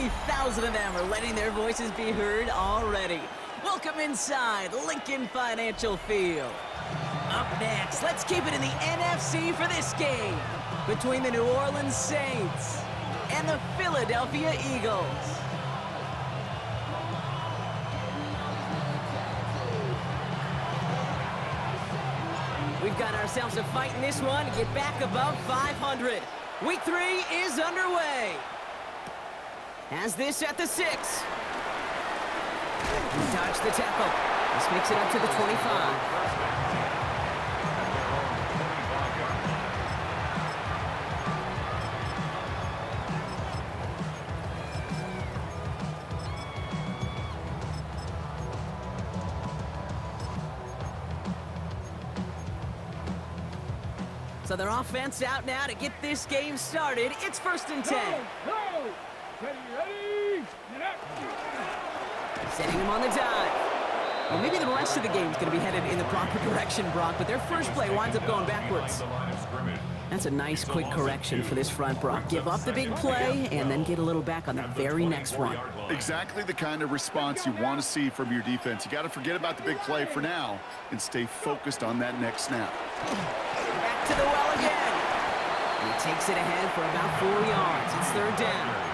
30,000 of them are letting their voices be heard already. Welcome inside Lincoln Financial Field. Up next, let's keep it in the NFC for this game between the New Orleans Saints and the Philadelphia Eagles. We've got ourselves a fight in this one to get back above 500. Week 3 is underway. Has this at the 6. Dodge the tackle. This makes it up to the 25. So their offense out now to get this game started. It's 1st and 10. Ready. Setting him on the dive. Well, maybe the rest of the game is going to be headed in the proper direction, Brock, but their first play winds up going backwards. That's a nice quick correction for this front, Brock. Give up the big play and then get a little back on the very next one. Exactly the kind of response you want to see from your defense. You got to forget about the big play for now and stay focused on that next snap. Back to the well again. He takes it ahead for about 4 yards. It's 3rd down.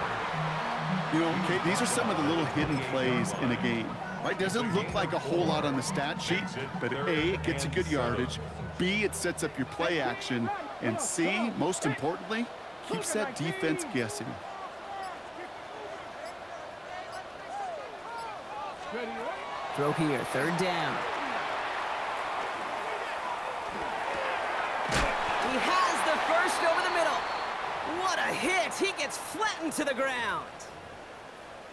You know, Kate, these are some of the little hidden plays in a game, right? Doesn't look like a whole lot on the stat sheet, but A, it gets a good yardage, B, it sets up your play action, and C, most importantly, keeps that defense guessing. Throw here, 3rd down. He has the first over the middle. What a hit! He gets flattened to the ground.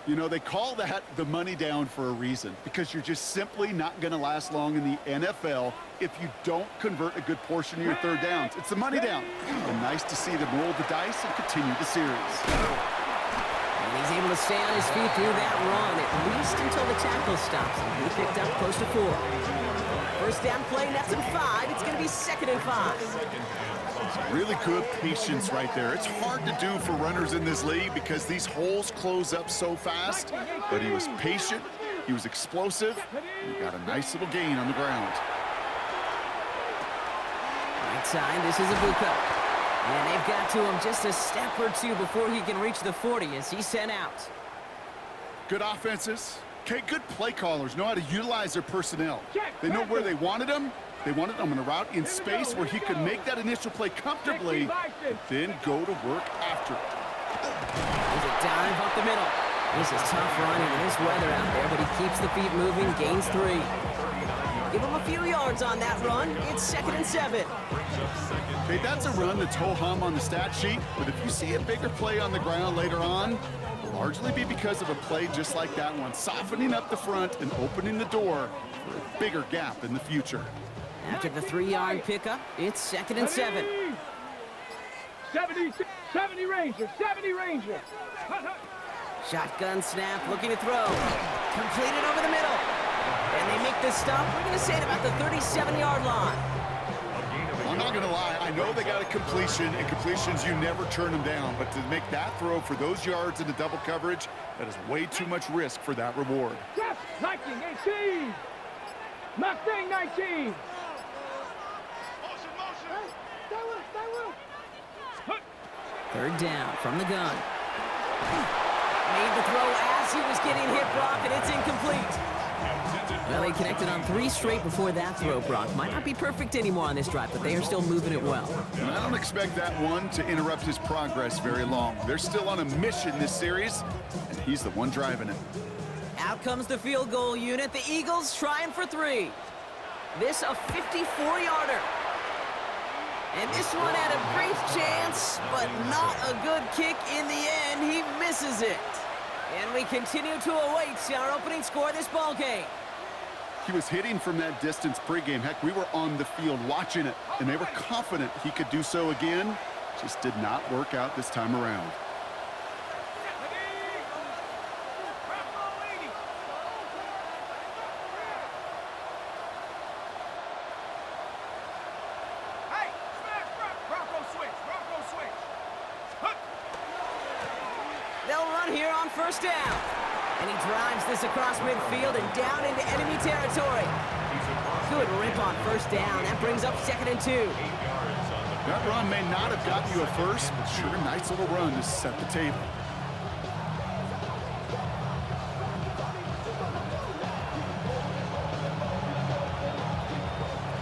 You know, they call that the money down for a reason, because you're just simply not going to last long in the NFL if you don't convert a good portion of your 3rd downs. It's the money down. And nice to see them roll the dice and continue the series. And he's able to stay on his feet through that run, at least until the tackle stops him. He picked up close to 4. 1st down play, nets him 5. It's going to be 2nd and 5. Really good patience right there. It's hard to do for runners in this league because these holes close up so fast, but he was patient, he was explosive, and he got a nice little gain on the ground. Right side, this is Ibuka. And they've got to him just a step or 2 before he can reach the 40 as he's sent out. Good offenses. Okay, good play callers know how to utilize their personnel. They know where they wanted them. They wanted him on a route in space where he could make that initial play comfortably, and then go to work after it. There's a dive up the middle. This is tough running in this weather out there, but he keeps the feet moving, gains 3. Give him a few yards on that run. It's 2nd and 7. Okay, that's a run that's ho-hum on the stat sheet, but if you see a bigger play on the ground later on, it'll largely be because of a play just like that one, softening up the front and opening the door for a bigger gap in the future. After the 3-yard pickup, it's 2nd and 7. 70 Ranger, 70 Ranger. Shotgun snap, looking to throw. Completed over the middle. And they make this stop, we're going to say at about the 37-yard line. I'm not going to lie, I know they got a completion, and completions, you never turn them down, but to make that throw for those yards into double coverage, that is way too much risk for that reward. Yes, 19, 18. Mustang 19. 3rd down from the gun. Made the throw as he was getting hit, Brock, and it's incomplete. Well, they connected on 3 straight before that throw, Brock. Might not be perfect anymore on this drive, but they are still moving it well. And I don't expect that one to interrupt his progress very long. They're still on a mission this series, and he's the one driving it. Out comes the field goal unit. The Eagles trying for 3. This a 54-yarder. And this one had a brief chance, but not a good kick in the end. He misses it. And we continue to await our opening score of this ball game. He was hitting from that distance pregame. Heck, we were on the field watching it, and they were confident he could do so again. Just did not work out this time around. here on first down. And he drives this across midfield and down into enemy territory. Good rip on first down. That brings up 2nd and 2. That run may not have gotten you a first, but sure, nice little run to set the table.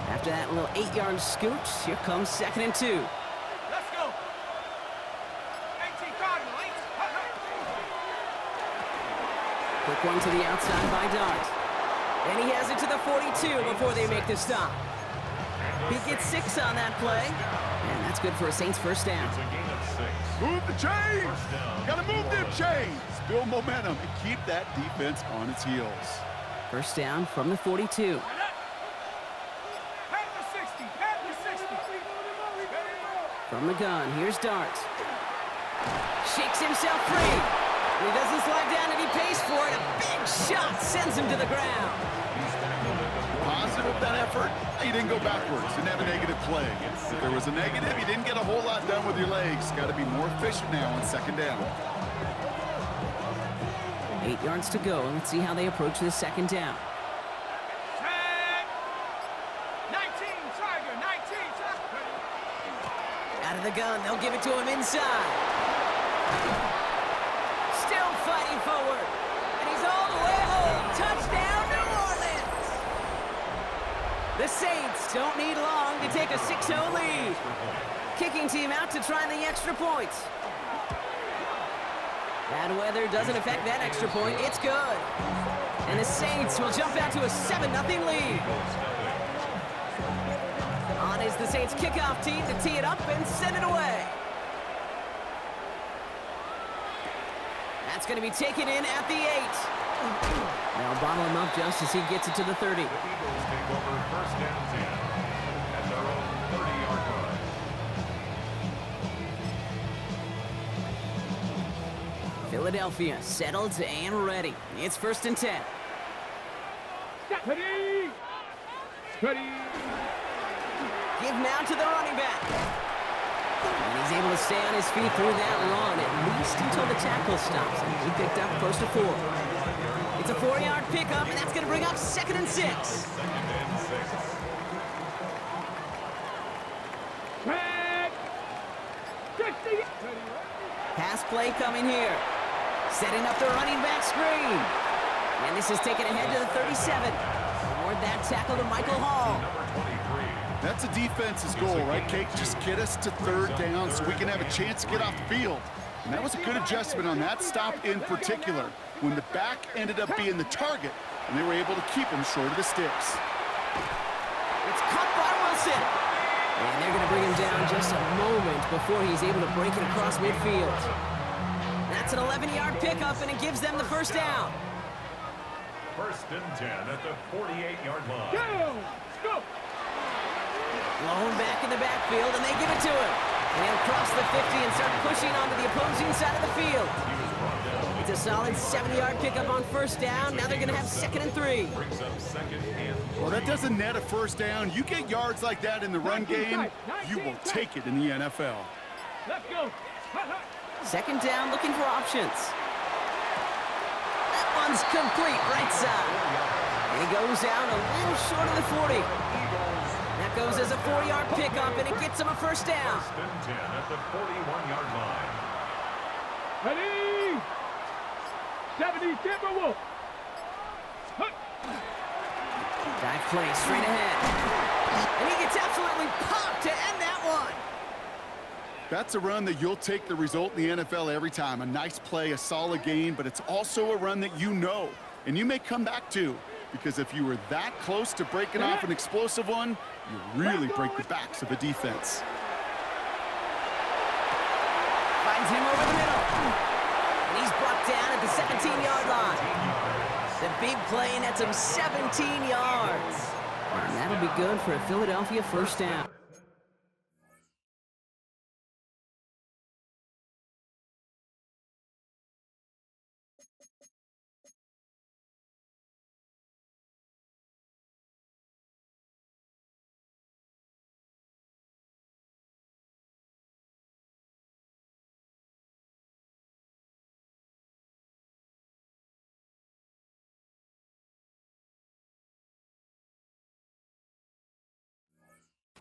After that little 8-yard scoot, here comes 2nd and 2. Let's go. 18 Cardinal. Quick one to the outside by Dart. And he has it to the 42 before they make the stop. He gets 6 on that play. And that's good for a Saints first down. Move the chains! Gotta move them chains! Build momentum and keep that defense on its heels. First down from the 42. From the gun, here's Dart. Shakes himself free. He doesn't slide down and he pays for it. A big shot sends him to the ground. Positive of that effort, you didn't go backwards. Didn't have a negative play. If there was a negative, you didn't get a whole lot done with your legs. Got to be more efficient now on 2nd down. 8 yards to go. Let's see how they approach this 2nd down. 19 Tiger. Out of the gun, they'll give it to him inside. Still fighting forward. And he's all the way home. Touchdown, New Orleans! The Saints don't need long to take a 6-0 lead. Kicking team out to try the extra point. Bad weather doesn't affect that extra point. It's good. And the Saints will jump out to a 7-0 lead. On is the Saints kickoff team to tee it up and send it away. That's going to be taken in at the 8. Now bottle him up just as he gets it to the 30. The Eagles take over first down 10 at their own 30-yard line. Philadelphia settled and ready. It's 1st and 10. Ready. Give now to the running back. And he's able to stay on his feet through that run, at least until the tackle stops. And he picked up close to 4. It's a 4-yard pickup, and that's going to bring up 2nd and 6. Track. 60. Pass play coming here. Setting up the running back screen. And this is taken ahead to the 37. Toward that tackle to Michael Hall. That's a defense's goal, right, Kate? Just get us to 3rd down so we can have a chance to get off the field. And that was a good adjustment on that stop in particular, when the back ended up being the target, and they were able to keep him short of the sticks. It's caught by Wilson. And they're going to bring him down just a moment before he's able to break it across midfield. That's an 11-yard pickup, and it gives them the first down. 1st and 10 at the 48-yard line. Go. Blown back in the backfield, and they give it to him. And he'll cross the 50 and start pushing onto the opposing side of the field. It's a solid 70-yard pickup on first down. Now they're going to have 2nd and 3. Brings up 2nd and 3. Well, that doesn't net a first down. You get yards like that in the run game, you will take it in the NFL. Let's go. 2nd down, looking for options. That one's complete, right side. And he goes out a little short of the 40. That goes as a 4-yard pickup, and it gets him a first down. 1st and 10 at the 41-yard line. Ready. 70 Timberwolves. Dive play straight ahead. And he gets absolutely popped to end that one. That's a run that you'll take the result in the NFL every time. A nice play, a solid gain, but it's also a run that you know, and you may come back to, because if you were that close to breaking off an explosive one, you really break the backs of a defense. Finds him over the middle. And he's brought down at the 17-yard line. The big play nets him 17 yards. And that'll be good for a Philadelphia first down.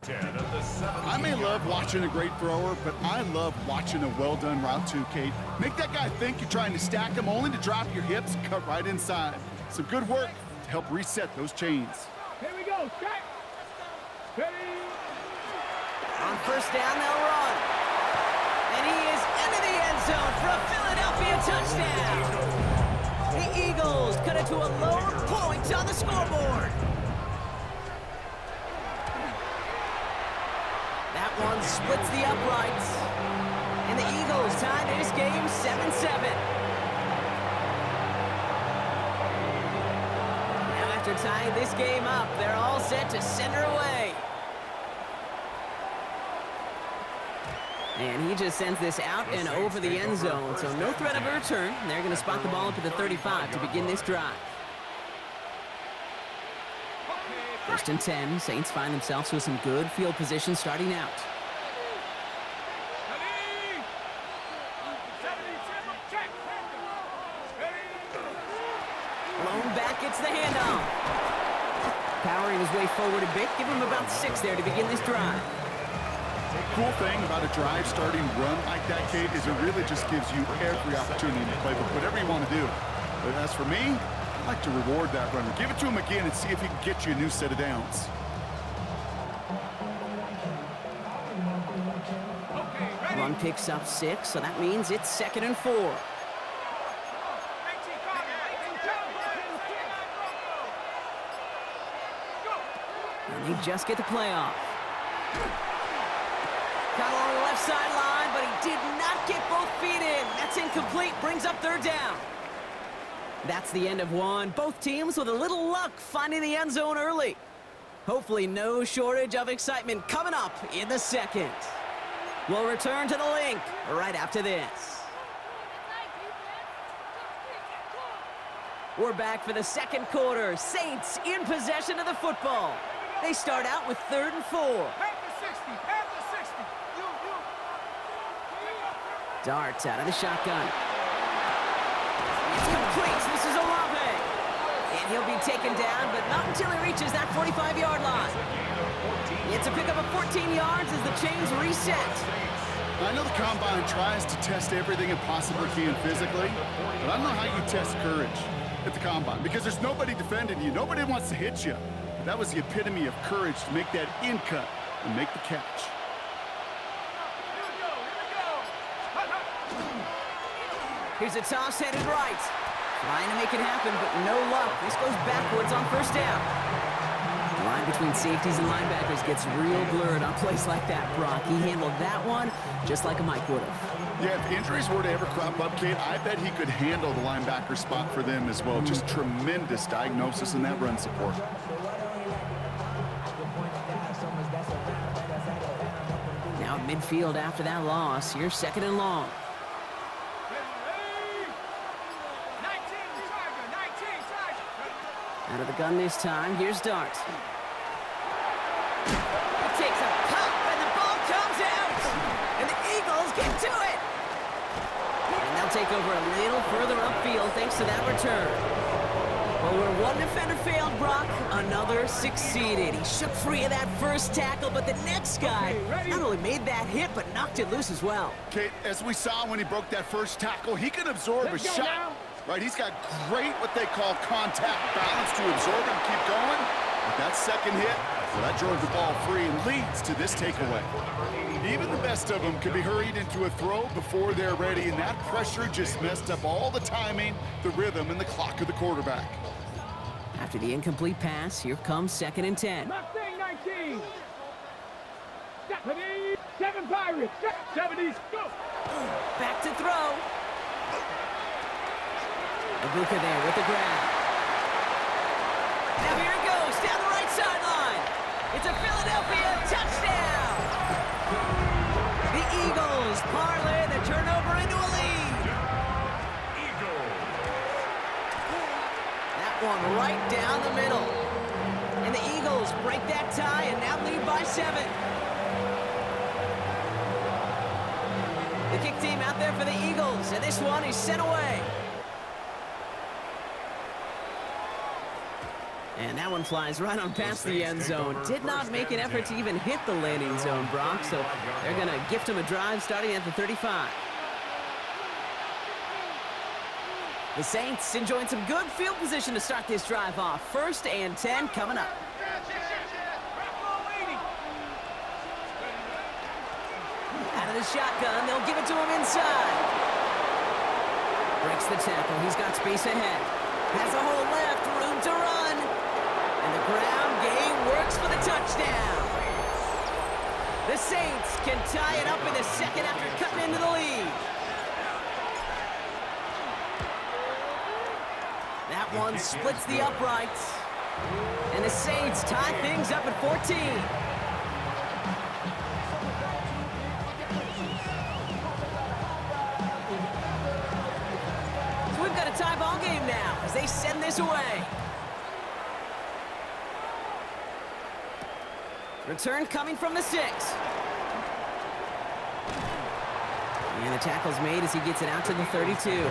10 of the 17. I may love watching a great thrower, but I love watching a well-done route too, Kate. Make that guy think you're trying to stack him only to drop your hips and cut right inside. Some good work to help reset those chains. Here we go. Check. Ready. On first down, they'll run. And he is into the end zone for a Philadelphia touchdown. The Eagles cut it to a lower point on the scoreboard. That one splits the uprights. And the Eagles tie this game 7-7. Now after tying this game up, they're all set to send her away. And he just sends this out and over the end zone, so no threat of a return. They're going to spot the ball up at the 35 to begin this drive. First and 10, Saints find themselves with some good field position starting out. Lone back gets the handoff. Powering his way forward a bit, give him about 6 there to begin this drive. Cool thing about a drive starting run like that, Kate, is it really just gives you every opportunity to play with whatever you want to do. But as for me, I like to reward that runner. Give it to him again and see if he can get you a new set of downs. Run picks up 6, so that means it's 2nd and 4. And they just get the play off. Got along the left sideline, but he did not get both feet in. That's incomplete, brings up 3rd down. That's the end of one. Both teams with a little luck finding the end zone early. Hopefully no shortage of excitement coming up in the 2nd. We'll return to the link right after this. We're back for the 2nd quarter. Saints in possession of the football. They start out with 3rd and 4. Darts out of the shotgun. It's complete. This is Olave. And he'll be taken down, but not until he reaches that 45-yard line. It's a pickup of 14 yards as the chains reset. I know the Combine tries to test everything it possibly can physically, but I don't know how you test courage at the Combine because there's nobody defending you. Nobody wants to hit you. But that was the epitome of courage to make that in cut and make the catch. Here's a toss headed right. Trying to make it happen, but no luck. This goes backwards on first down. The line between safeties and linebackers gets real blurred on plays like that, Brock. He handled that one just like a Mike would have. Yeah, if injuries were to ever crop up, Kate, I bet he could handle the linebacker spot for them as well. Just tremendous diagnosis in that run support. Now midfield after that loss. Here's 2nd and long. Out of the gun this time. Here's Dart. He takes a pop, and the ball comes out. And the Eagles get to it. And they'll take over a little further upfield thanks to that return. Well, where one defender failed, Brock, another succeeded. He shook free of that first tackle, but the next guy not only made that hit, but knocked it loose as well. Kate, as we saw when he broke that first tackle, he can absorb a shot. Now. Right, he's got great what they call contact balance to absorb and keep going. But that second hit, well, that drove the ball free and leads to this takeaway. Even the best of them could be hurried into a throw before they're ready, and that pressure just messed up all the timing, the rhythm, and the clock of the quarterback. After the incomplete pass, here comes 2nd and 10. Mustang 19. 7 Pirates. 70s. Go. Back to throw. Ibuka there with the grab. Now here it goes, down the right sideline. It's a Philadelphia touchdown. The Eagles parlay the turnover into a lead. That one right down the middle. And the Eagles break that tie and now lead by 7. The kick team out there for the Eagles, and this one is sent away. And that one flies right on past the end zone. Did not make an effort to even hit the landing zone, Brock, so they're going to gift him a drive starting at the 35. The Saints enjoying some good field position to start this drive off. 1st and 10 coming up. Out of the shotgun, they'll give it to him inside. Breaks the tackle, he's got space ahead. Has a hole left, room to run. And the ground game works for the touchdown. The Saints can tie it up in the second after cutting into the lead. That one splits the uprights. And the Saints tie things up at 14. So we've got a tie ball game now as they send this away. Return coming from the 6. And the tackle's made as he gets it out to the 32. First and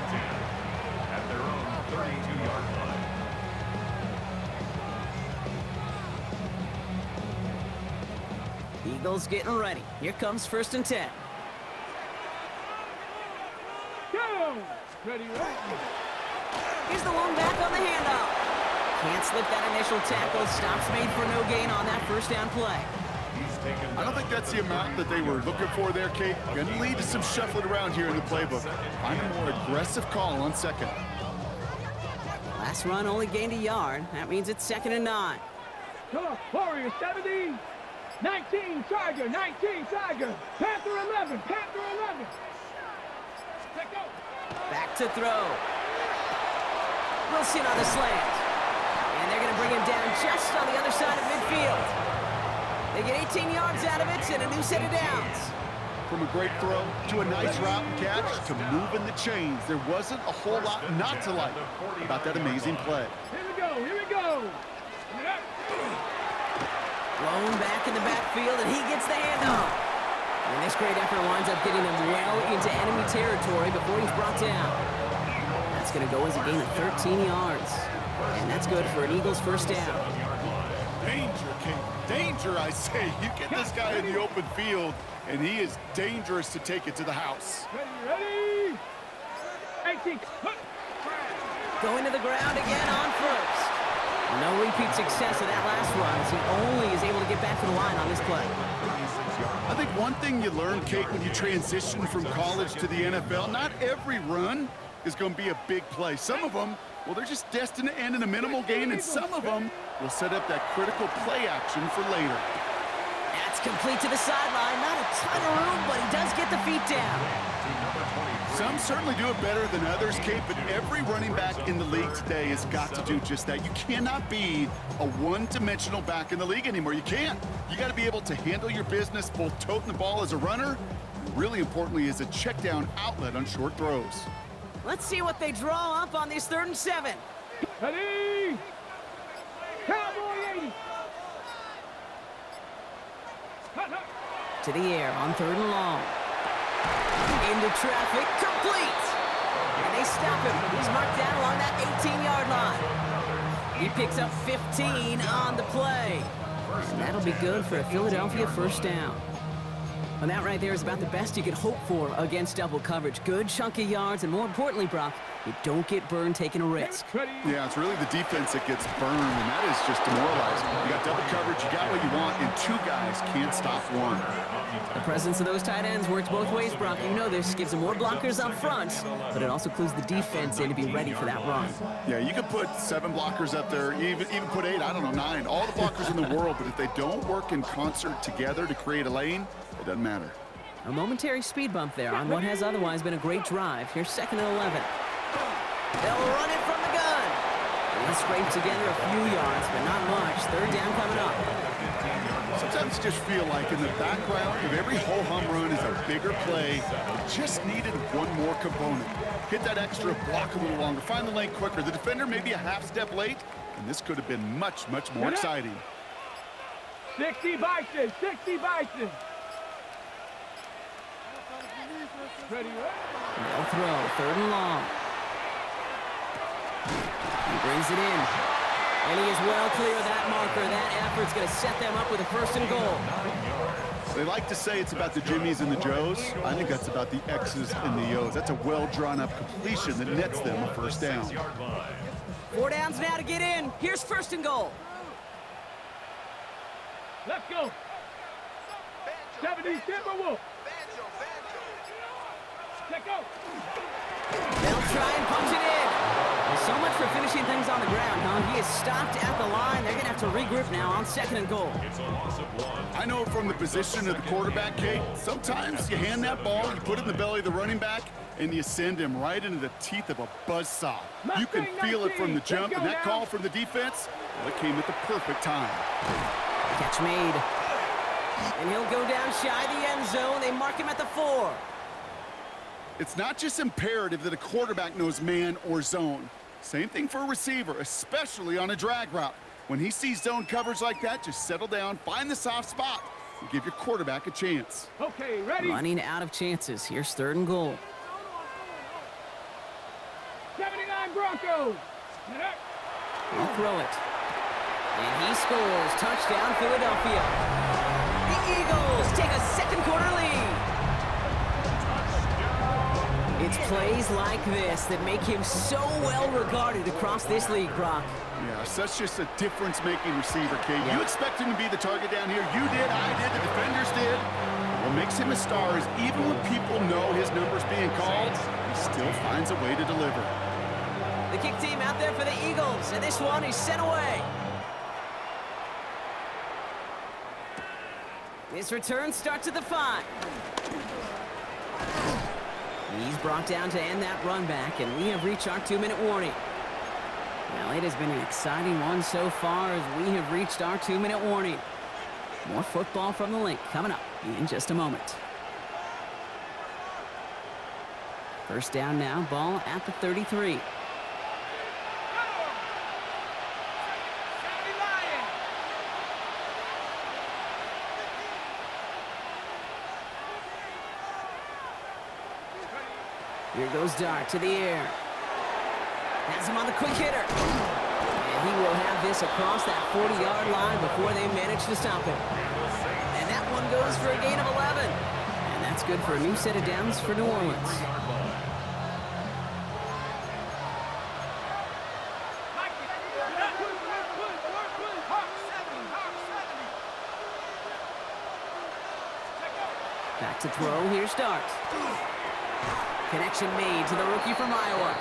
10 at their own 32-yard line. Eagles getting ready. Here comes 1st and 10. Go! Ready, right? Here's the lone back on the handoff. Can't slip that initial tackle. Stops made for no gain on that 1st down play. I don't think that's the amount that they were looking for there, Kate. Going to lead to some shuffling around here in the playbook. Find a more aggressive call on 2nd. Last run only gained a yard. That means it's 2nd and 9. Come on, Warrior 70. 19, Charger, 19, Charger. Panther 11, Panther 11. Let go. Back to throw. Wilson on the slant. And they're going to bring him down just on the other side of midfield. They get 18 yards out of it and a new set of downs. From a great throw to a nice route and catch to moving the chains. There wasn't a whole lot not to like about that amazing play. Here we go, here we go. Blown back in the backfield, and he gets the handoff. And this great effort winds up getting him well into enemy territory before he's brought down. That's going to go as a gain of 13 yards. And that's good for an Eagles 1st down. Danger, King. Danger, I say. You get this guy in the open field, and he is dangerous to take it to the house. Ready? 18. Going to the ground again on 1st. No repeat success of that last run as he only is able to get back to the line on this play. I think one thing you learn, Kate, when you transition from college to the NFL, not every run is going to be a big play. Some of them, well, they're just destined to end in a minimal gain, and some of them will set up that critical play action for later. That's complete to the sideline. Not a ton of room, but he does get the feet down. Some certainly do it better than others, Kate, but every running back in the league today has got to do just that. You cannot be a one-dimensional back in the league anymore. You can't. You got to be able to handle your business, both toting the ball as a runner, and really importantly, as a check-down outlet on short throws. Let's see what they draw up on this 3rd and 7. Ready? Cowboy 80. To the air on 3rd and long. Into traffic, complete. And they stop him. He's marked down along that 18-yard line. He picks up 15 on the play. And that'll be good for a Philadelphia 1st down. And that right there is about the best you could hope for against double coverage. Good chunky yards, and more importantly, Brock, you don't get burned taking a risk. Yeah, it's really the defense that gets burned, and that is just demoralizing. You got double coverage, you got what you want, and 2 guys can't stop one. The presence of those tight ends works both ways, Brock. You know this. Gives them more blockers up front, but it also clues the defense in to be ready for that run. Yeah, you could put 7 blockers up there, even put 8, I don't know, 9. All the blockers in the world, but if they don't work in concert together to create a lane, it doesn't matter. A momentary speed bump there on what has otherwise been a great drive. Here's 2nd and 11. They'll run it from the gun. And they scrape together a few yards, but not much. 3rd down coming up. Sometimes you just feel like in the background of every ho-hum run is a bigger play. It just needed one more component. Hit that extra block a little longer. Find the lane quicker. The defender may be a half step late, and this could have been much, much more exciting. 60 Bison, 60 Bison. Ready, They'll throw, 3rd and long. He brings it in. And he is well clear of that marker. That effort's going to set them up with a 1st and goal. They like to say it's about the Jimmies and the Joes. I think that's about the X's and the O's. That's a well-drawn-up completion that nets them a 1st down. 4 downs now to get in. Here's 1st and goal. Let's go. 70 Timberwolves. Let go. They'll try and punch it in. So much for finishing things on the ground, huh? He is stopped at the line. They're going to have to regroup now on 2nd and goal. It's a loss of 1. I know from the position of the quarterback, Kate, sometimes you hand that ball, you put it in the belly of the running back, and you send him right into the teeth of a buzzsaw. You can feel it from the jump, and that call from the defense, well, it came at the perfect time. Catch made. And he'll go down shy of the end zone. They mark him at the 4. It's not just imperative that a quarterback knows man or zone. Same thing for a receiver, especially on a drag route. When he sees zone coverage like that, just settle down, find the soft spot, and give your quarterback a chance. Okay, ready? Running out of chances. Here's 3rd and goal. 79 Broncos. He'll throw it. And he scores. Touchdown, Philadelphia. The Eagles take a 2nd quarter lead. It's plays like this that make him so well regarded across this league, Brock. Yeah, such just a difference-making receiver, Kate. You expect him to be the target down here. You did, I did, the defenders did. What makes him a star is even when people know his number's being called, he still finds a way to deliver. The kick team out there for the Eagles, and this one is sent away. This return starts at the 5. He's brought down to end that run back, and we have reached our 2-minute warning. Well, it has been an exciting one so far as we have reached our 2-minute warning. More football from the link coming up in just a moment. 1st down now, ball at the 33. Here goes Dart to the air. Has him on the quick hitter. And he will have this across that 40-yard line before they manage to stop him. And that one goes for a gain of 11. And that's good for a new set of downs for New Orleans. Back to throw. Here's Dart. Connection made to the rookie from Iowa.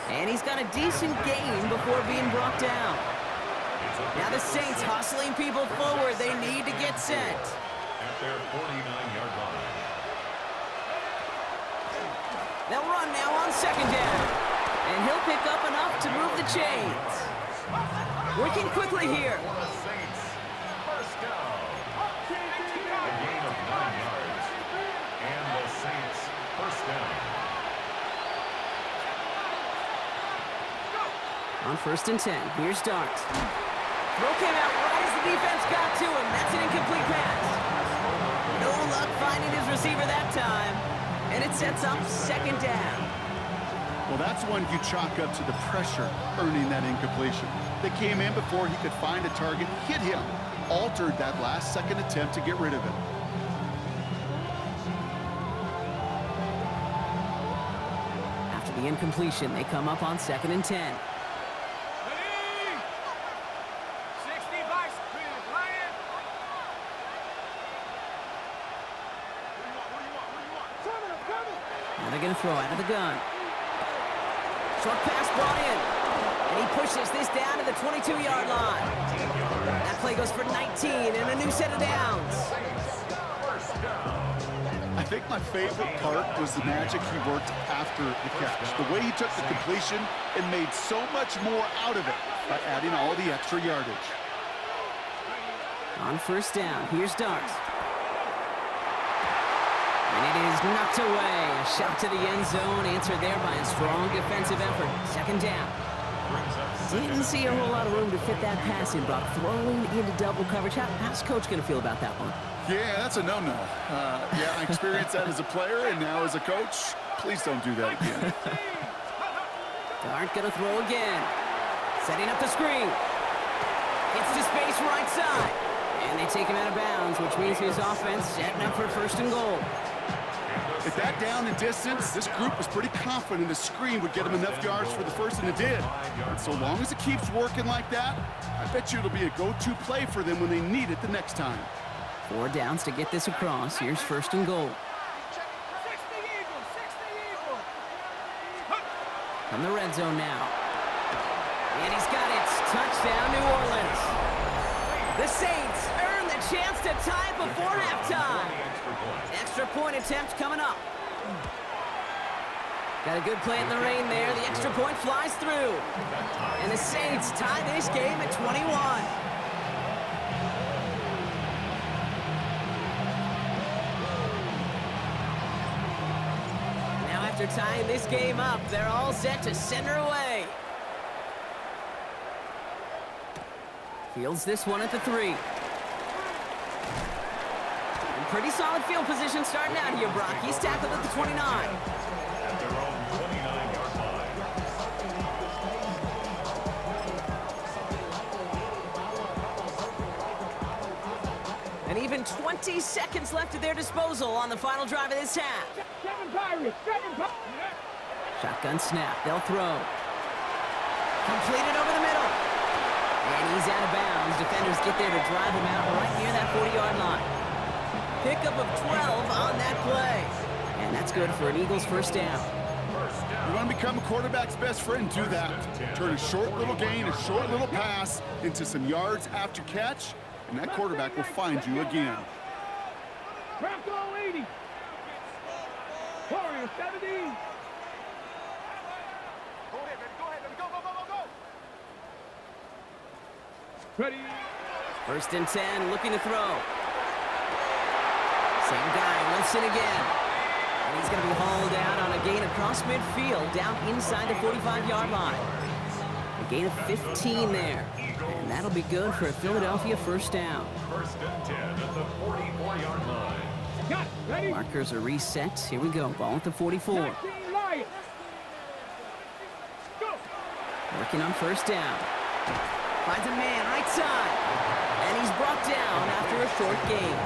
And he's got a decent gain before being brought down. Now the Saints hustling people forward. They need to get set. At their 49-yard line. They'll run now on 2nd down. And he'll pick up enough to move the chains. Working quickly here. For the Saints, 1st down. A gain of 9 yards. And the Saints, 1st down. On 1st and 10, here's Dart. Throw came out right as the defense got to him. That's an incomplete pass. No luck finding his receiver that time. And it sets up 2nd down. Well, that's one you chalk up to the pressure earning that incompletion. They came in before he could find a target, hit him, altered that last-second attempt to get rid of it. After the incompletion, they come up on 2nd and 10. They're going to throw out of the gun. Short pass brought in. And he pushes this down to the 22-yard line. That play goes for 19 and a new set of downs. I think my favorite part was the magic he worked after the catch. The way he took the completion and made so much more out of it by adding all the extra yardage. On 1st down, here's Dart. And it is knocked away. A shot to the end zone, answered there by a strong defensive effort. 2nd down. Didn't see a whole lot of room to fit that pass in, Brock. Throwing into double coverage. How's Coach going to feel about that one? Yeah, that's a no-no. Yeah, I experienced that as a player, and now as a coach, please don't do that again. Dart going to throw again. Setting up the screen. Gets to space right side. And they take him out of bounds, which means his offense setting up for 1st and goal. At that down and distance, this group was pretty confident the screen would get them enough yards for the first, and it did. And so long as it keeps working like that, I bet you it'll be a go-to play for them when they need it the next time. 4 downs to get this across. Here's 1st and goal. From the red zone now. And he's got it. Touchdown, New Orleans. The Saints earn the chance to tie it before halftime. Extra point attempt coming up. Got a good play in the rain there. The extra point flies through. And the Saints tie this game at 21. Now after tying this game up, they're all set to send her away. Fields this one at the 3. Pretty solid field position starting out here, Brock. He's tackled at the 29. At their own 29-yard line. And even 20 seconds left at their disposal on the final drive of this half. 7 Pirates, 7 Pirates. Shotgun snap, they'll throw. Completed over the middle. And he's out of bounds. Defenders get there to drive him out right near that 40-yard line. Pickup of 12 on that play. And that's good for an Eagles 1st down. You want to become a quarterback's best friend, do that. Turn a short little gain, a short little pass into some yards after catch, and that quarterback will find you again. Bronco 80. Warrior 70. Go ahead, baby. Go. Ready. 1st and 10, looking to throw. Same guy, Winston again. And he's going to be hauled out on a gain across midfield, down inside the 45-yard line. A gain of 15 there. And that'll be good for a Philadelphia 1st down. 1st and 10 at the 44-yard line. Got ready. Markers are reset. Here we go. Ball at the 44. 19 Lions. Go. Working on 1st down. Finds a man right side. And he's brought down after a short gain.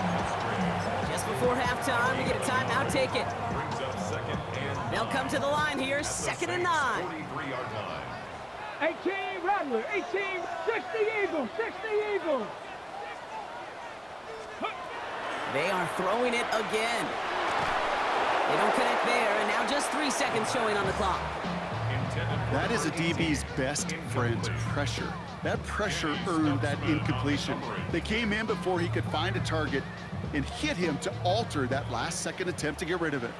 Just before halftime, we get a timeout taken. Brings up 2nd and 9. They'll come to the line here, 2nd and 9. 43-yard line. 18 Rattler. 18. 60 Eagles. 60 Eagles. They are throwing it again. They don't connect there, and now just 3 seconds showing on the clock. That is a DB's best friend, pressure. That pressure earned that incompletion. They came in before he could find a target and hit him to alter that last-second attempt to get rid of it.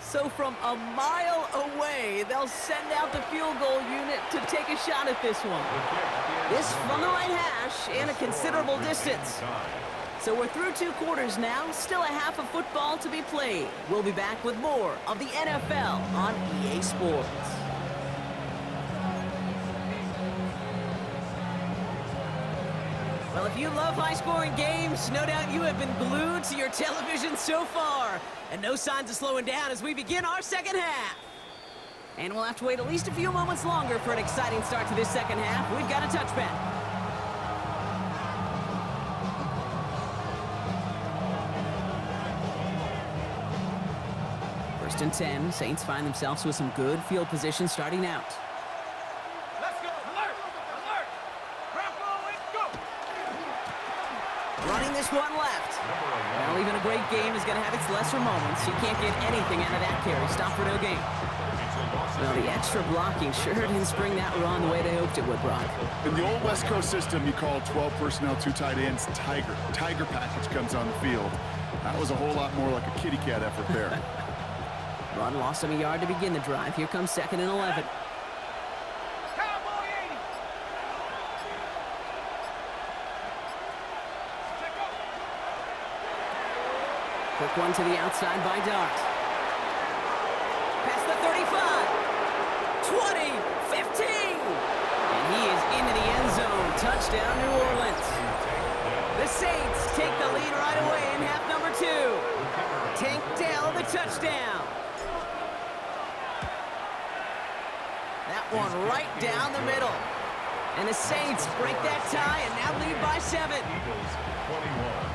So from a mile away, they'll send out the field goal unit to take a shot at this one. This from the right hash and a considerable distance. So we're through 2 quarters now, still a half of football to be played. We'll be back with more of the NFL on EA Sports. Well, if you love high-scoring games, no doubt you have been glued to your television so far. And no signs of slowing down as we begin our 2nd half. And we'll have to wait at least a few moments longer for an exciting start to this 2nd half. We've got a touchback. First and 10, Saints find themselves with some good field position starting out. Let's go. Alert. Alert. Bronco, go. Running this one left. Well, even a great game is going to have its lesser moments. He can't get anything out of that carry. Stop for no gain. Well, the extra blocking sure didn't spring that run the way they hoped it would, Brock. In the old West Coast system, you call 12 personnel, 2 tight ends, Tiger. Tiger package comes on the field. That was a whole lot more like a kitty cat effort there. Run lost him a yard to begin the drive. Here comes 2nd and 11. Cowboy 80. Quick one to the outside by Dart. Past the 35. 20. 15. And he is into the end zone. Touchdown, New Orleans. The Saints take the lead right away in half number 2. Tank Dell, the touchdown. That one right down the middle. And the Saints break that tie and now lead by 7. Eagles 21.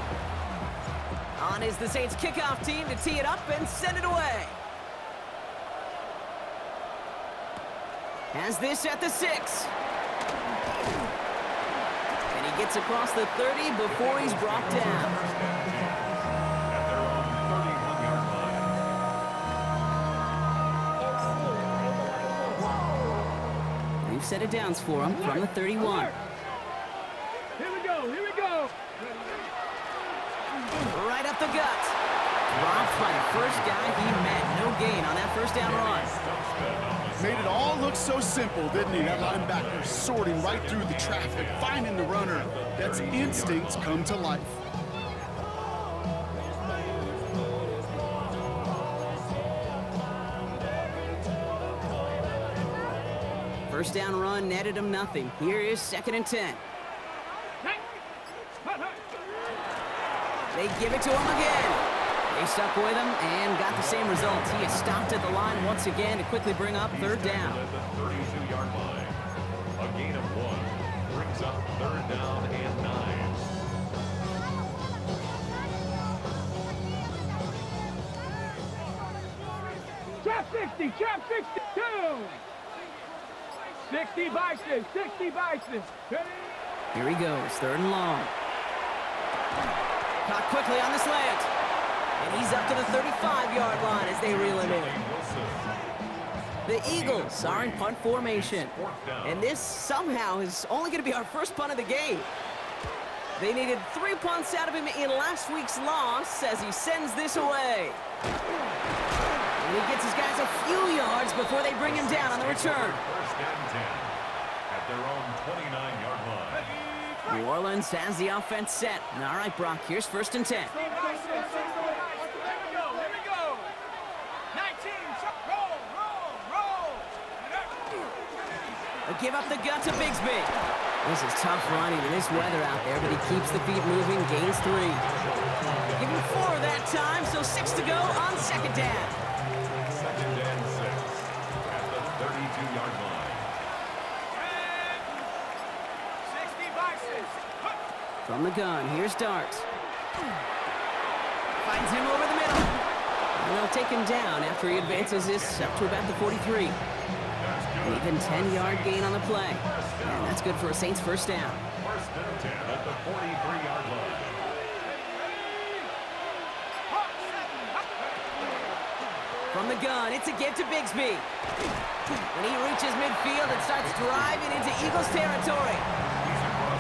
On is the Saints kickoff team to tee it up and send it away. Has this at the 6. And he gets across the 30 before he's brought down. First and 10 at their own 31-yard line. New set of downs for him from the 31. Here we go, here we go. Right up the gut. Dropped by the first guy he met. No gain on that first down run. Made it all look so simple, didn't he? That linebacker sorting right through the traffic, finding the runner. That's instincts come to life. First down run netted him nothing. Here is 2nd and 10. They give it to him again. They stuck with him and got the same result. He is stopped at the line once again to quickly bring up 3rd down. At the 32-yard line. A gain of 1 brings up 3rd down and 9. Trap 60, trap 62. 60 Bison, 60 Bison. Here he goes, 3rd and long. Caught quickly on the slant. And he's up to the 35-yard line as they reel him in. The Eagles are in punt formation. And this somehow is only going to be our first punt of the game. They needed 3 punts out of him in last week's loss as he sends this away. And he gets his guys a few yards before they bring him down on the return. First and 10 at their own 29-yard line. New Orleans has the offense set. All right, Brock, here's 1st and 10. Here we go, here we go. 19, roll, roll, roll. A give up the gut to Bigsby. This is tough running in this weather out there, but he keeps the feet moving, gains 3. Give him 4 that time, so 6 to go on 2nd down. 2nd and 6 at the 32-yard line. From the gun, here's Dart. Finds him over the middle. And they'll take him down after he advances this up to about the 43. An even 10-yard gain on the play. And that's good for a Saints first down. First and 10 at the 43-yard line. From the gun, it's a give to Bigsby. When he reaches midfield, it starts driving into Eagles territory.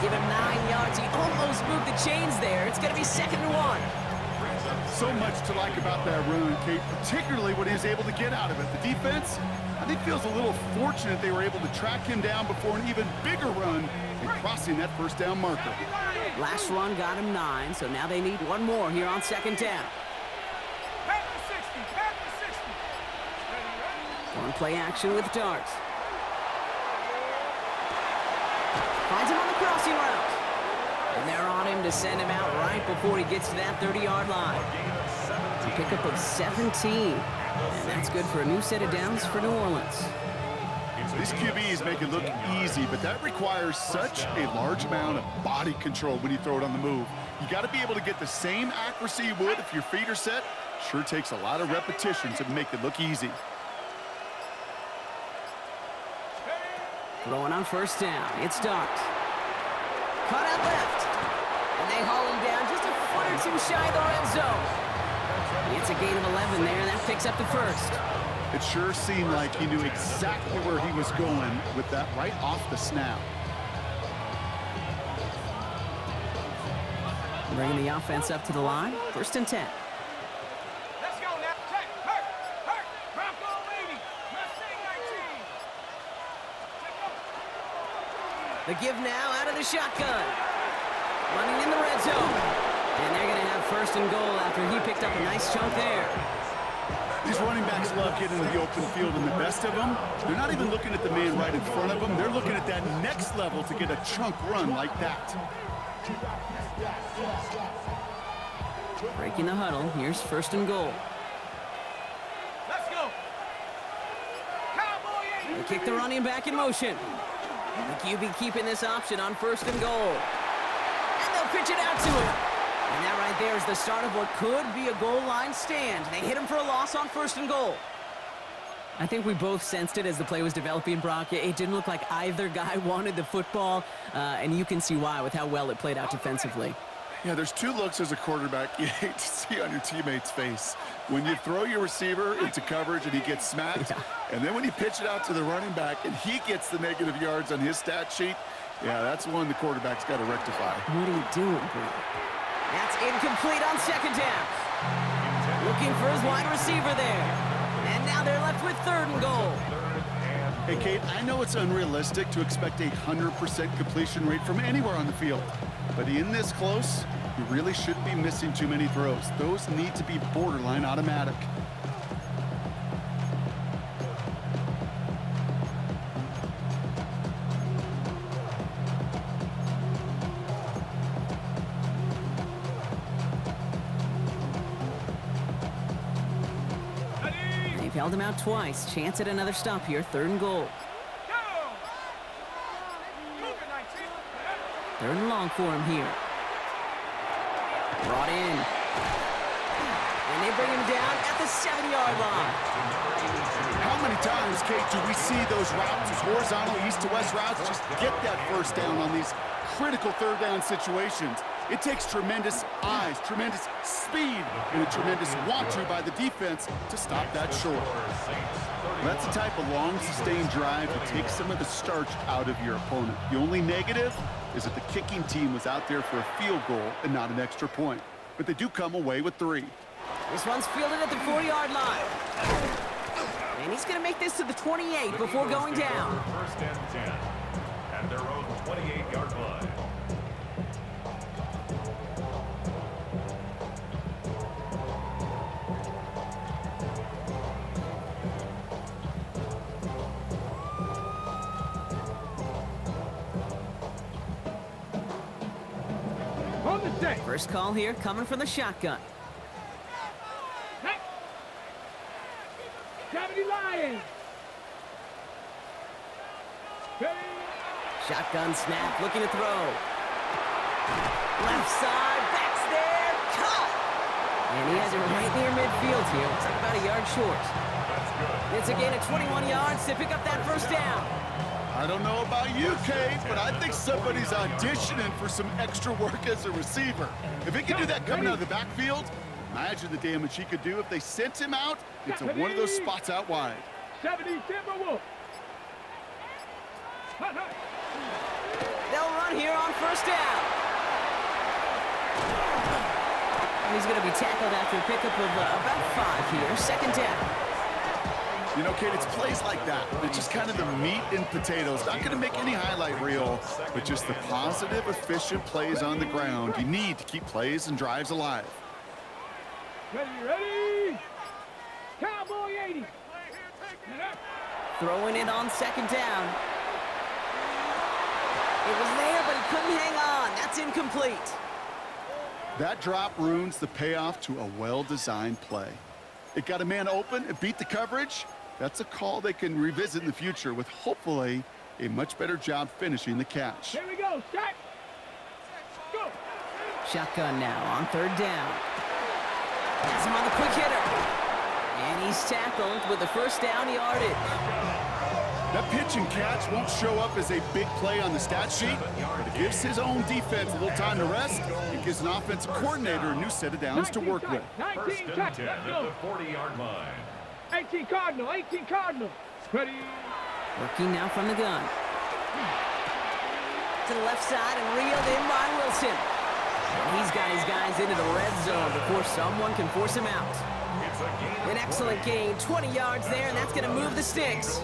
Give him 9 yards. He almost moved the chains there. It's going to be 2nd and 1. So much to like about that run, Kate, particularly what he was able to get out of it. The defense, I think, feels a little fortunate they were able to track him down before an even bigger run and crossing that first down marker. Last run got him 9, so now they need 1 more here on 2nd down. One play action with Darts. Finds him on the crossing route. And they're on him to send him out right before he gets to that 30-yard line. A pickup of 17. And that's good for a new set of downs for New Orleans. These QBs make it look easy, but that requires such a large amount of body control when you throw it on the move. You got to be able to get the same accuracy you would if your feet are set. Sure takes a lot of repetition to make it look easy. Throwing on first down, it's Dart. Cut out left. And they haul him down just a foot or 2 shy of the red zone. It's a gain of 11 there, and that picks up the first. It sure seemed like he knew exactly where he was going with that right off the snap. Bringing the offense up to the line, 1st and 10. Let's go now. Check. Hurt. Bronco leading. Mustang 19. The give now out of the shotgun. Running in the red zone. And they're going to have 1st and goal after he picked up a nice chunk there. These running backs love getting into the open field, and the best of them, they're not even looking at the man right in front of them. They're looking at that next level to get a chunk run like that. Breaking the huddle, here's 1st and goal. Let's go. Cowboy 80. They kick the running back in motion. The QB keeping this option on 1st and goal. And they'll pitch it out to him. And that right there is the start of what could be a goal line stand. They hit him for a loss on 1st and goal. I think we both sensed it as the play was developing, Brock. It didn't look like either guy wanted the football, and you can see why with how well it played out defensively. Yeah, there's two looks as a quarterback you hate to see on your teammate's face. When you throw your receiver into coverage and he gets smacked, and then when you pitch it out to the running back and he gets the negative yards on his stat sheet, yeah, that's one the quarterback's got to rectify. What are you doing, bro? That's incomplete on 2nd down. Looking for his wide receiver there. And now they're left with 3rd and goal. Hey, Kate, I know it's unrealistic to expect a 100% completion rate from anywhere on the field. But in this close, you really shouldn't be missing too many throws. Those need to be borderline automatic. They've held him out twice. Chance at another stop here. 3rd and goal. 3rd and long for him here. Brought in. And they bring him down at the 7-yard line. How many times, Kate, do we see those routes, horizontal east to west routes, just get that 1st down on these critical 3rd down situations? It takes tremendous eyes, tremendous speed, and a tremendous want-to by the defense to stop that short. That's the type of long, sustained drive that takes some of the starch out of your opponent. The only negative is that the kicking team was out there for a field goal and not an extra point. But they do come away with 3. This one's fielded at the 4-yard line. And he's going to make this to the 28 before going down. 1st and 10 at their own 28-yard line. On the set. First call here coming from the shotgun. 70 Lions. Shotgun snap, looking to throw. Left side, backs there, caught! And he has it right near midfield here. Looks like about a yard short. It's a gain of 21 yards to pick up that 1st down. I don't know about you, Kate, but I think somebody's auditioning for some extra work as a receiver. If he can do that coming out of the backfield, imagine the damage he could do if they sent him out into one of those spots out wide. 70 Timberwolves. They'll run here on 1st down. And he's going to be tackled after a pickup of about 5 here. 2nd down. You know, Kate, it's plays like that. It's just kind of the meat and potatoes. Not going to make any highlight reel, but just the positive, efficient plays on the ground. You need to keep plays and drives alive. Ready. Cowboy 80. Throwing it on 2nd down. It was there, but he couldn't hang on. That's incomplete. That drop ruins the payoff to a well-designed play. It got a man open, it beat the coverage. That's a call they can revisit in the future with hopefully a much better job finishing the catch. Here we go. Shot. Go. Shotgun now on 3rd down. Has him on the quick hitter. And he's tackled with the 1st down yardage. That pitch and catch won't show up as a big play on the stat sheet, but it gives his own defense a little time to rest. It gives an offensive coordinator a new set of downs to work with. 19 1st and touch. 10 Let's at go. the 40-yard line. 18 Cardinal. 18 Cardinal. Ready. Working now from the gun. To the left side and reeled in by Wilson. And he's got his guys into the red zone before someone can force him out. An excellent gain, 20 yards there, and that's going to move the sticks.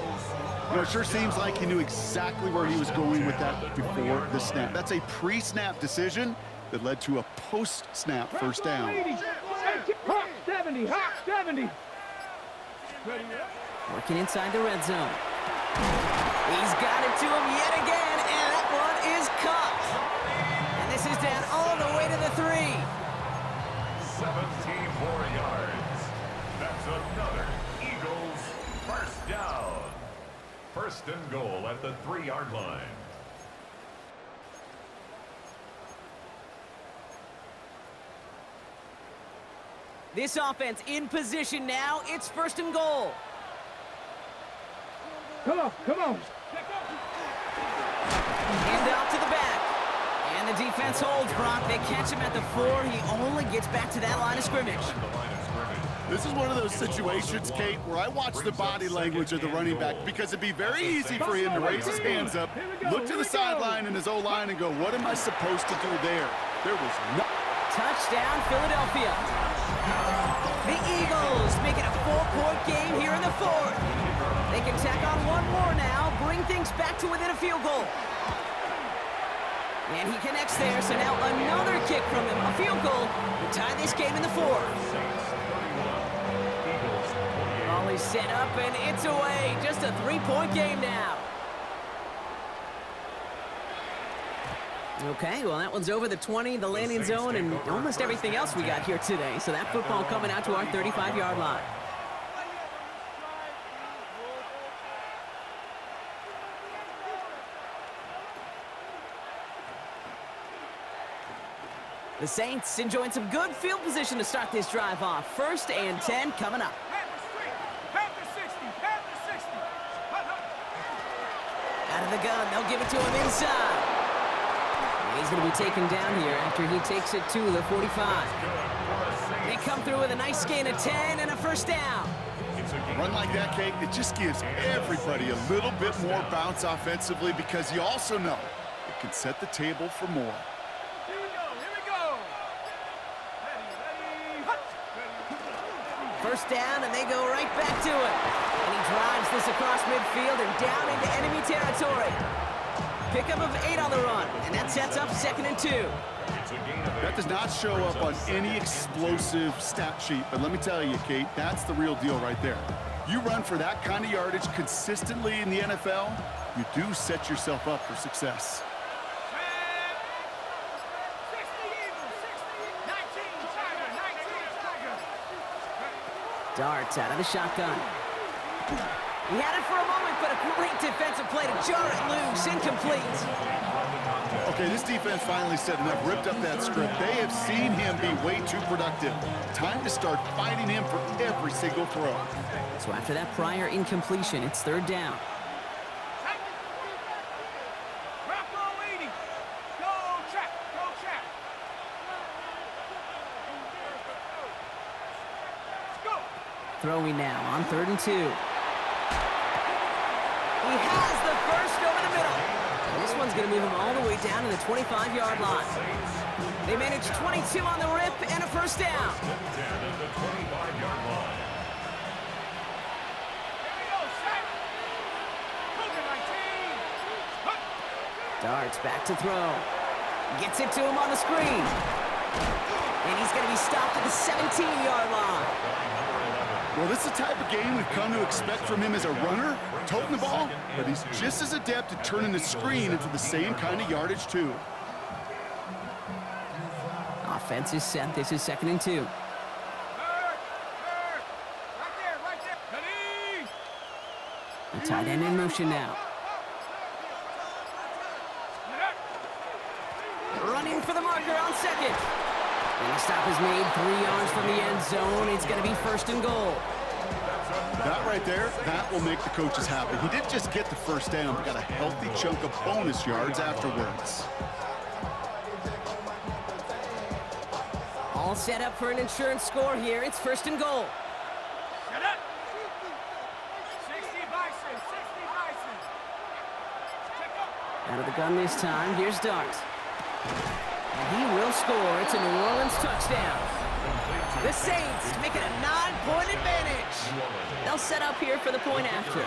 You know, it sure seems like he knew exactly where he was going with that before the snap. That's a pre-snap decision that led to a post-snap 1st down. 80. Hawk 70. Hawk 70. Working inside the red zone. He's got it to him yet again, and that one is caught. And this is down all the way to the 3. 17 more yards. That's another Eagles 1st down. 1st First and goal at the 3-yard line. This offense in position now. It's first and goal. Come on, come on. Hand off to the back. And the defense holds, Brock. They catch him at the 4. He only gets back to that line of scrimmage. This is one of those situations, Kate, where I watch the body language of the running back because it'd be very easy for him to raise his hands up, look to the sideline and his O-line and go, what am I supposed to do there? There was no... Touchdown, Philadelphia. The Eagles make it a 4-point game here in the 4th. They can tack on one more now, bring things back to within a field goal. And he connects there, so now another kick from him, a field goal, to tie this game in the 4th. Ball is set up, and it's away. Just a 3-point game now. Okay, well, that one's over the 20, the landing zone, and almost everything else we got here today. So that football coming out to our 35-yard line. The Saints enjoying some good field position to start this drive off. 1st and 10 coming up. Out of the gun, they'll give it to him inside. He's going to be taken down here after he takes it to the 45. They come through with a nice gain of 10 and a first down. A run like that, Kate, it just gives everybody a little bit more bounce offensively because you also know it can set the table for more. Here we go. First down, and they go right back to it. And he drives this across midfield and down into enemy territory. Pickup of 8 on the run, and that sets up 2nd and 2. That does not show up on any explosive stat sheet, but let me tell you, Kate, that's the real deal right there. You run for that kind of yardage consistently in the NFL, you do set yourself up for success. 19 Darts out of the shotgun. He had it for a moment, but a great defensive play to jar it loose, incomplete. Okay, this defense finally said enough, ripped up that script. They have seen him be way too productive. Time to start fighting him for every single throw. So after that prior incompletion, it's 3rd down. Rocco leading. Go track. Let's go. Throwing now on 3rd and 2. He has the first over the middle. And this one's going to move him all the way down to the 25-yard line. They managed 22 on the rip and a first down. Darts back to throw. Gets it to him on the screen. And he's going to be stopped at the 17-yard line. Well, this is the type of game we've come to expect from him as a runner, toting the ball, but he's just as adept at turning the screen into the same kind of yardage, too. Offense is set. This is 2nd and 2. Right there. Ready? The tight end in motion now. Running for the marker on 2nd. And the stop is made 3 yards from the end zone. It's going to be 1st and goal. That right there, that will make the coaches happy. He didn't just get the first down, but got a healthy chunk of bonus yards afterwards. All set up for an insurance score here. It's 1st and goal. Shut up. 60 Bison. Check up. Out of the gun this time. Here's Darts. And he will score. It's a New Orleans touchdown. The Saints make it a 9-point advantage. They'll set up here for the point after.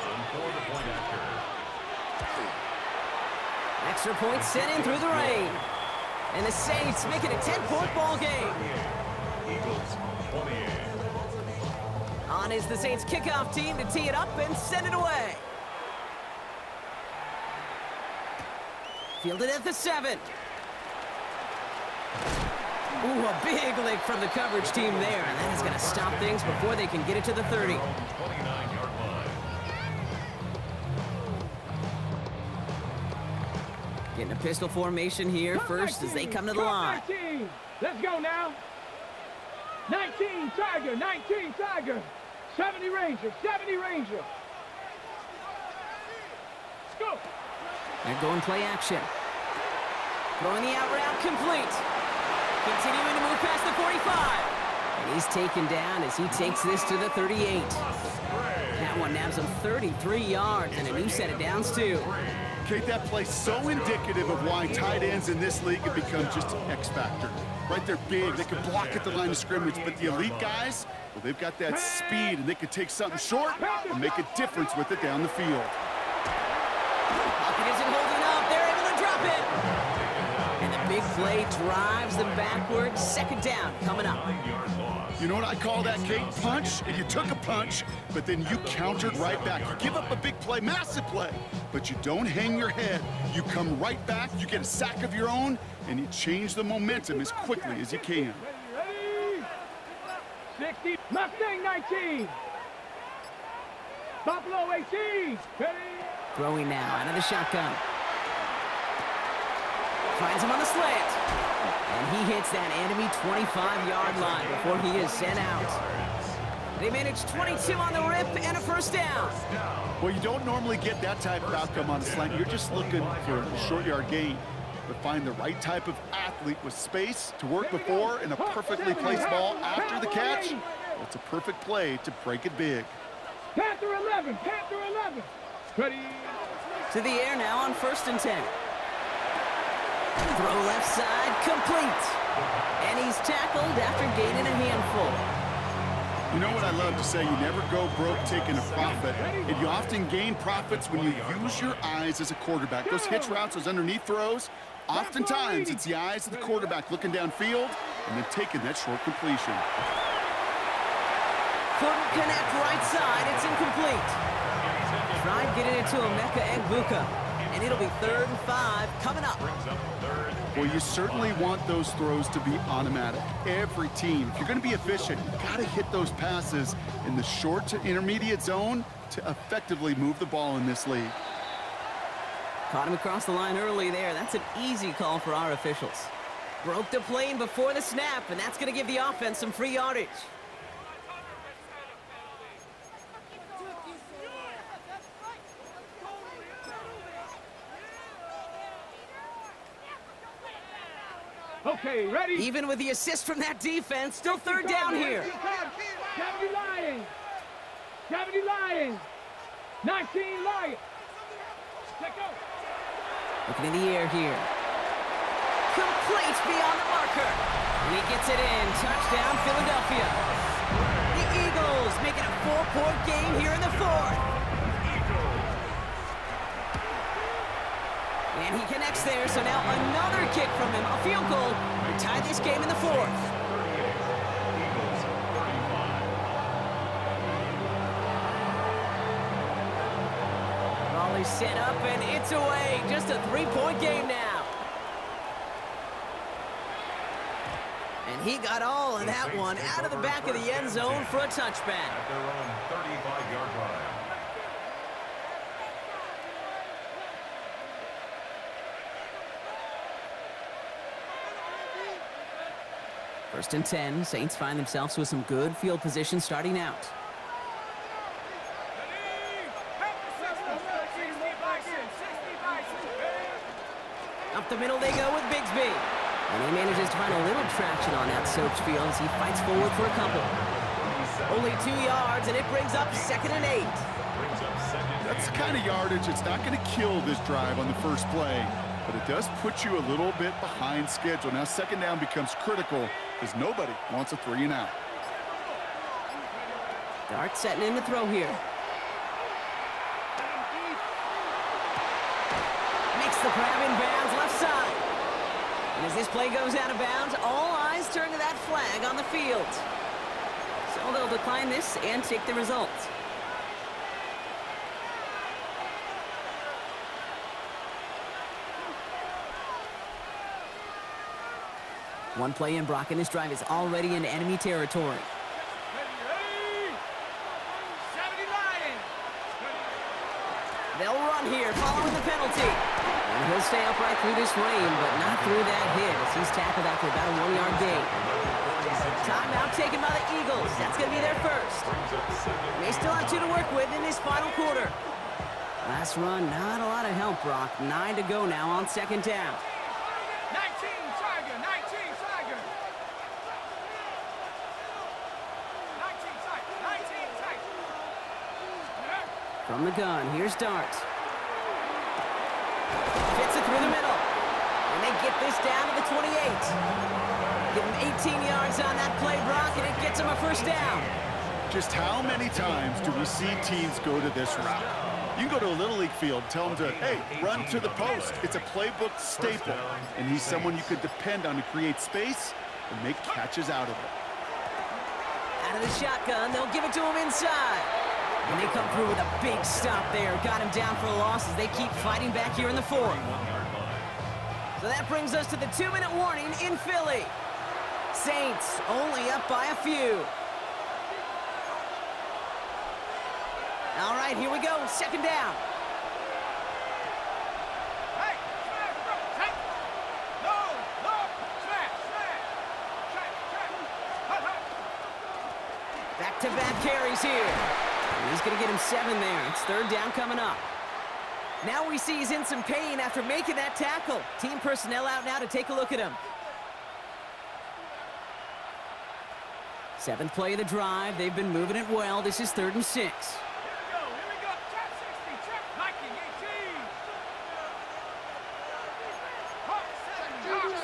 Extra point sent in through the rain. And the Saints make it a 10-point ball game. On is the Saints kickoff team to tee it up and send it away. Fielded at the 7. Ooh, a big lick from the coverage team there, and that is going to stop things before they can get it to the 30. Getting a pistol formation here first as they come to the line. 19. Let's go now. 19 Tiger, 19 Tiger. 70 Ranger, 70 Ranger. Let's go. They're going play action. Throwing the out route complete. Continuing to move past the 45. And he's taken down as he takes this to the 38. That one nabs him 33 yards and a new set of downs too. Kate, that play's so indicative of why tight ends in this league have become just an X factor. Right, they're big, they can block at the line of scrimmage, but the elite guys, well, they've got that speed, and they can take something short and make a difference with it down the field. Pocket isn't holding up, they're able to drop it. And the big play drives them backwards. Second down coming up. You know what I call that, Kate? Punch, and you took a punch, but then you countered right back. You give up a big play, massive play, but you don't hang your head. You come right back, you get a sack of your own, and you change the momentum as quickly as you can. Ready? 60. Mustang 19. Buffalo 18. Ready? Throwing now out of the shotgun. Finds him on the slant. And he hits that enemy 25-yard line before he is sent out. They manage 22 on the rip and a first down. Well, you don't normally get that type of outcome on a slant. You're just looking for a short yard gain. But find the right type of athlete with space to work before and a perfectly placed ball after the catch. Well, it's a perfect play to break it big. Panther 11. Panther 11. Ready? To the air now on 1st and 10. Throw left side, complete. And he's tackled after gaining a handful. You know what I love to say? You never go broke taking a profit. And you often gain profits when you use your eyes as a quarterback. Those hitch routes, those underneath throws, oftentimes it's the eyes of the quarterback looking downfield and then taking that short completion. Couldn't connect right side, it's incomplete. Tried getting it to Emeka Egbuka. And it'll be 3rd and 5 coming up. Well, you certainly want those throws to be automatic. Every team, if you're going to be efficient, you've got to hit those passes in the short to intermediate zone to effectively move the ball in this league. Caught him across the line early there. That's an easy call for our officials. Broke the plane before the snap, and that's going to give the offense some free yardage. Okay, ready? Even with the assist from that defense, still 3rd down here. 70 Lions. 70 Lions. 19 Lions. Let go. Looking in the air here. Complete beyond the marker. And he gets it in. Touchdown, Philadelphia. The Eagles making a 4-point game here in the 4th. And he connects there, so now another kick from him, a field goal, to tie this game in the 4th. Ball is set up, and it's away. Just a 3-point game now. And he got all of that one out of the back of the end zone for a touchback. At their own 35-yard line. First and 10, Saints find themselves with some good field position starting out. Up the middle they go with Bigsby. And he manages to find a little traction on that Soaps field as he fights forward for a couple. Only 2 yards, and it brings up 2nd and 8. That's the kind of yardage, it's not going to kill this drive on the first play, but it does put you a little bit behind schedule. Now 2nd down becomes critical because nobody wants a 3 and out. Dart setting in to throw here. Makes the grab in bounds left side. And as this play goes out of bounds, all eyes turn to that flag on the field. So they'll decline this and take the result. One play in, Brock, and this drive is already in enemy territory. They'll run here following the penalty. And he'll He'll stay upright through this rain, but not through that hit as he's tackled after about a 1-yard gain. Timeout taken by the Eagles. That's going to be their first. They still have 2 to work with in this final quarter. Last run, not a lot of help, Brock. 9 to go now on second down. 19 Tiger, 19 Tiger. 19 Tiger, 19 Tiger. From the gun, here's Dart. Fits it through the middle. And they get this down to the 28. Give him 18 yards on that play, Brock, and it gets him a first down. Just how many times do we see teams go to this route? You can go to a Little League field, tell him to, hey, run to the post. It's a playbook staple, and he's someone you could depend on to create space and make catches out of it. Out of the shotgun, they'll give it to him inside. And they come through with a big stop there. Got him down for a loss as they keep fighting back here in the fourth. So that brings us to the 2-minute warning in Philly. Saints only up by a few. All right, here we go. Second down. Hey, smash, bro. Hey. No, smash. Back-to-back carries here. And he's going to get him 7 there. It's third down coming up. Now we see he's in some pain after making that tackle. Team personnel out now to take a look at him. 7th play of the drive. They've been moving it well. This is 3rd and 6. Here we go. Trap 60, trap Viking 18. Hawk 70.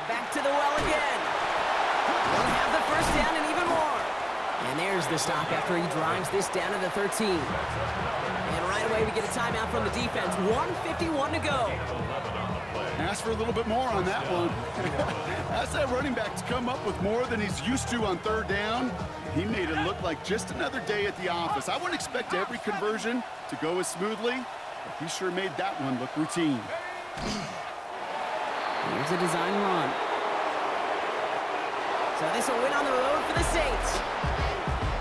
Back to the well again. They'll have the first down and even more. And there's the stop after he drives this down to the 13. And right away we get a timeout from the defense. 1:51 to go. Ask for a little bit more on that one. Ask that running back to come up with more than he's used to on 3rd down. He made it look like just another day at the office. I wouldn't expect every conversion to go as smoothly, but he sure made that one look routine. Here's a design run. So this will win on the road for the Saints.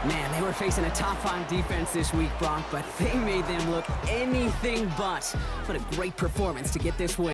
Man, they were facing a top 5 defense this week, Brock, but they made them look anything but. What a great performance to get this win.